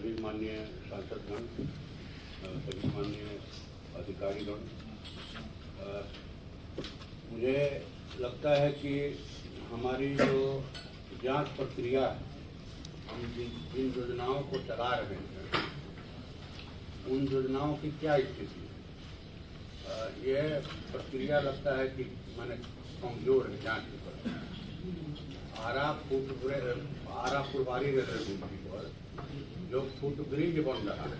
सभी माननीय सांसदगण, सभी माननीय अधिकारीगण, मुझे लगता है कि हमारी जो जांच प्रक्रिया है, हम जिन योजनाओं को चला रहे हैं उन योजनाओं की क्या स्थिति है, यह प्रक्रिया लगता है कि मैंने कमजोर है जांच के पर। आरा फुलवारी रेलवे गुमटी पर जो फुटब्रिज बन रहा है,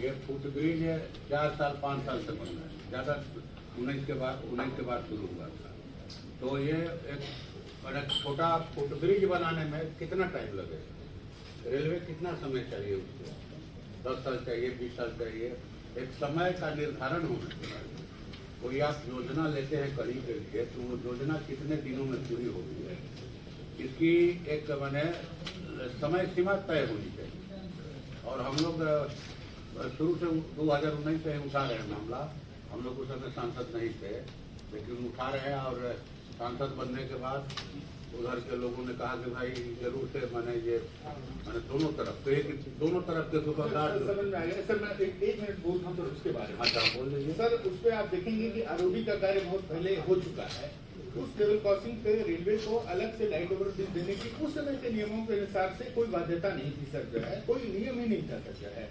ये फुटब्रिज 4 साल 5 साल से बन रहा है, ज़्यादा 19 के बाद शुरू हुआ था। तो ये एक छोटा फुटब्रिज बनाने में कितना टाइम लगेगा, रेलवे कितना समय चाहिए उसको, 10 साल चाहिए, 20 साल चाहिए, एक समय का निर्धारण होना चाहिए। कोई आप योजना लेते हैं कहीं के लिए तो वो योजना कितने दिनों में पूरी होती है, इसकी एक मैंने समय सीमा तय होनी चाहिए। और हम लोग शुरू से 2019 से उठा रहे हैं मामला। हम लोग उस समय सांसद नहीं थे, लेकिन उठा रहे हैं। और सांसद बनने के बाद उधर के लोगों ने कहा कि भाई जरूर से मैंने दोनों तरफ के दुकानदार। सर मैं एक मिनट बोलता हूँ सर उसके बारे में। अच्छा बोल लीजिए सर। उस पर आप देखेंगे कि आरओबी का कार्य बहुत पहले हो चुका है। उस लेवल क्रॉसिंग पे रेलवे को अलग से लाइट ओवर ब्रिज देने की उस समय के नियमों के अनुसार से कोई बाध्यता नहीं थी सर, जो है कोई नियम ही नहीं था सर, जो है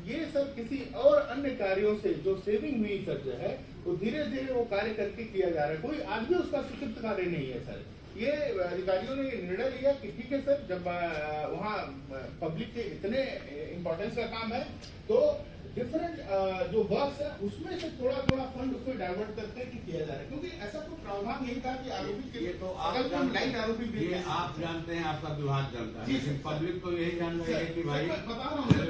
ये सर किसी और अन्य कार्यों से जो सेविंग हुई सर, जो है वो धीरे धीरे वो कार्य करके किया जा रहा है। कोई आज भी उसका स्वीकृत कार्य नहीं है सर। ये अधिकारियों ने निर्णय लिया कि ठीक है सर, जब वहाँ पब्लिक के इतने इम्पोर्टेंस का काम है तो डिफरेंट जो वर्क्स है उसमें से थोड़ा फंड उसमें डाइवर्ट करके किया जा रहा है, क्योंकि ऐसा कोई प्रावधान नहीं था कि आरोपी के लिए। तो लाइट आरोपी आप जानते हैं, आपका विभाग जानता है, लेकिन पब्लिक तो यही जान रही है कि भाई बता रहा हूँ सर।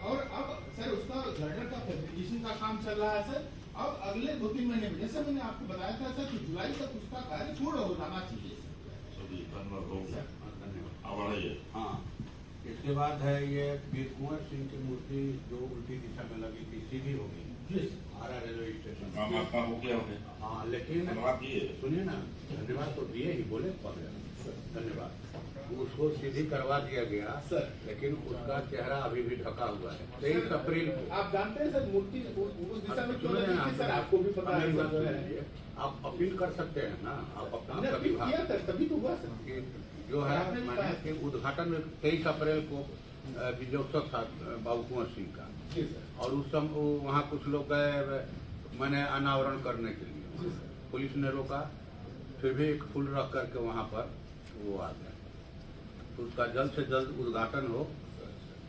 और अब सर उसका गर्डर का फैब्रिकेशन का काम चल रहा है सर। अब अगले 2-3 महीने में, जैसे मैंने आपको बताया था सर, कि जुलाई तक उसका कार्य पूर्ण हो जाना चाहिए। हाँ, इसके बाद है ये वीर कुंवर सिंह की मूर्ति जो उल्टी दिशा में लगी थी, सीधी हो गई आरा रेलवे स्टेशन। हो गया। हाँ, लेकिन सुनिए ना, धन्यवाद तो दिए ही, बोले धन्यवाद। उसको सीधी करवा दिया गया सर, लेकिन उसका चेहरा अभी भी ढका हुआ है। 23 अप्रैल को आप जानते हैं सर मूर्ति उस दिशा में क्यों लगी थी सर, आपको भी पता है। आप अपील कर सकते हैं ना, आप अपना विभाग तभी तो हुआ सर। जो है मैंने कि उद्घाटन 23 अप्रैल को विजयोत्सव था बाबू कुंवर सिंह का, और उस समय वहाँ कुछ लोग गए मैंने अनावरण करने के लिए, पुलिस ने रोका, फिर भी एक फूल रख करके वहाँ पर वो आ गया। तो उसका जल्द से जल्द उद्घाटन हो।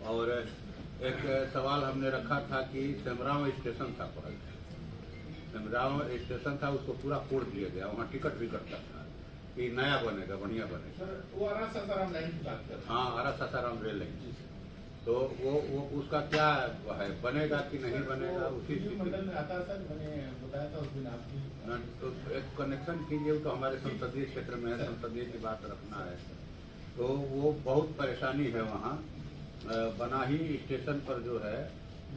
और एक सवाल हमने रखा था कि सेमराव स्टेशन था, सेमराव स्टेशन था, उसको पूरा तोड़ दिया गया, वहाँ टिकट भी कटता था कि नया बनेगा, बढ़िया बनेगा। वो आरा सासाराम लाइन की बात कर रहे हैं। हाँ, आरा सासाराम रेल लाइन। तो वो उसका क्या है, बनेगा कि नहीं बनेगा, उसी मंडल में आता है सर। मैंने बताया था उस दिन आपकी, तो एक कनेक्शन कीजिए, तो हमारे संसदीय क्षेत्र में है, संसदीय की बात रखना है। तो वो बहुत परेशानी है वहाँ। बनाही स्टेशन पर जो है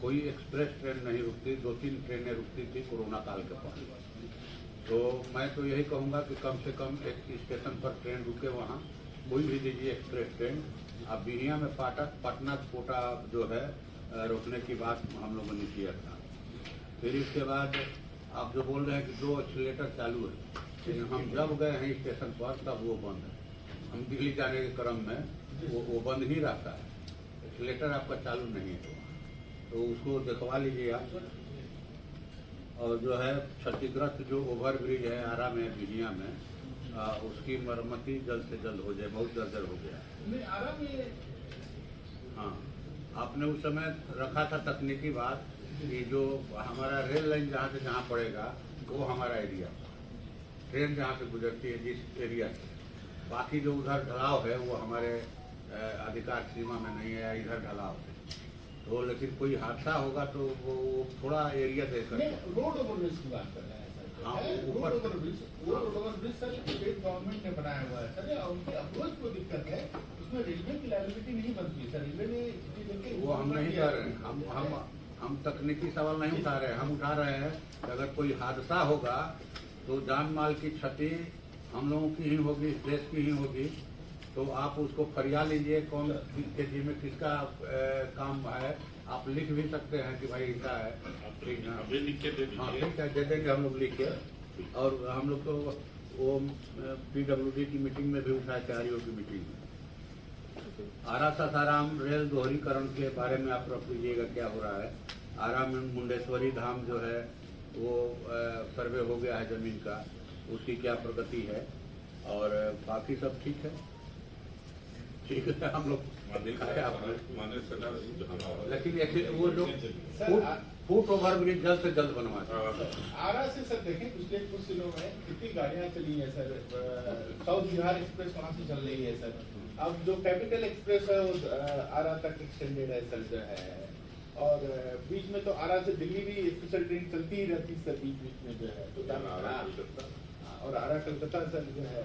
कोई एक्सप्रेस ट्रेन नहीं रुकती, 2-3 ट्रेनें रुकती थी कोरोना काल के बाद। तो मैं तो यही कहूँगा कि कम से कम एक स्टेशन पर ट्रेन रुके, वहाँ कोई भी दीजिए एक्सप्रेस ट्रेन। अब बिहिया में पटना कोटा जो है रोकने की बात हम लोगों ने किया था। फिर इसके बाद आप जो बोल रहे हैं कि 2 एक्सीलेटर चालू है, लेकिन हम जब गए हैं स्टेशन पर तब वो बंद है। हम दिल्ली जाने के क्रम में वो बंद ही रहता है, एक्सीलेटर आपका चालू नहीं है, तो उसको दिखवा लीजिए आप। और जो है क्षतिग्रस्त जो ओवर ब्रिज है आरा में बिहिया में, उसकी मरम्मती जल्द से जल्द हो जाए, बहुत जर्जर हो गया। आरा में हाँ, आपने उस समय रखा था तकनीकी बात कि जो हमारा रेल लाइन जहाँ से जहाँ पड़ेगा वो हमारा एरिया, ट्रेन जहाँ से गुजरती है जिस एरिया से, बाकी जो उधर ढलाव है वो हमारे अधिकार सीमा में नहीं है, इधर ढलाव है। तो लेकिन कोई हादसा होगा तो वो थोड़ा एरिया देकर रोड ओवर ब्रिज की बात कर रहे हैं सर। हाँ, road over bridge sir state government ने बनाया हुआ है सर, और उनकी अप्रोच को दिक्कत है, उसमें रेलवे की लायबिलिटी नहीं बनती सर। रेलवे ने वो हम नहीं कर रहे हैं, हम तकनीकी सवाल नहीं उठा रहे हैं। हम उठा रहे हैं कि अगर कोई हादसा होगा तो जान माल की क्षति हम लोगों की ही होगी, देश की ही होगी, तो आप उसको फरिया लीजिए कौन किसके जी में किसका काम है, आप लिख भी सकते हैं कि भाई इनका है, ठीक है, अभी लिख के दे हाँ दीजिए। ठीक है, दे देंगे हम लोग लिख के। और हम लोग तो वो PWD की मीटिंग में भी उठाए थे, आरईओ की मीटिंग में। आरा सासाराम रेल दोहरीकरण के बारे में आप रख लीजिएगा क्या हो रहा है। आरा मुंडेश्वरी धाम जो है वो सर्वे हो गया है जमीन का, उसकी क्या प्रगति है, और बाकी सब ठीक है, ठीक है। हम लोग दिखाए आपको, लेकिन वो जो फुट ओवर ब्रिज जल्द से जल्द बनवाए। आरा से सर देखें पिछले कुछ दिनों में कितनी गाड़ियां चली हैं सर, साउथ बिहार एक्सप्रेस वहां से चल रही है सर। अब जो कैपिटल एक्सप्रेस है वो आरा तक एक्सटेंडेड है सर जो है, और बीच में तो आरा से दिल्ली भी स्पेशल ट्रेन चलती ही रहती सर बीच बीच में जो है, तो और आरा कलकत्ता सर जो है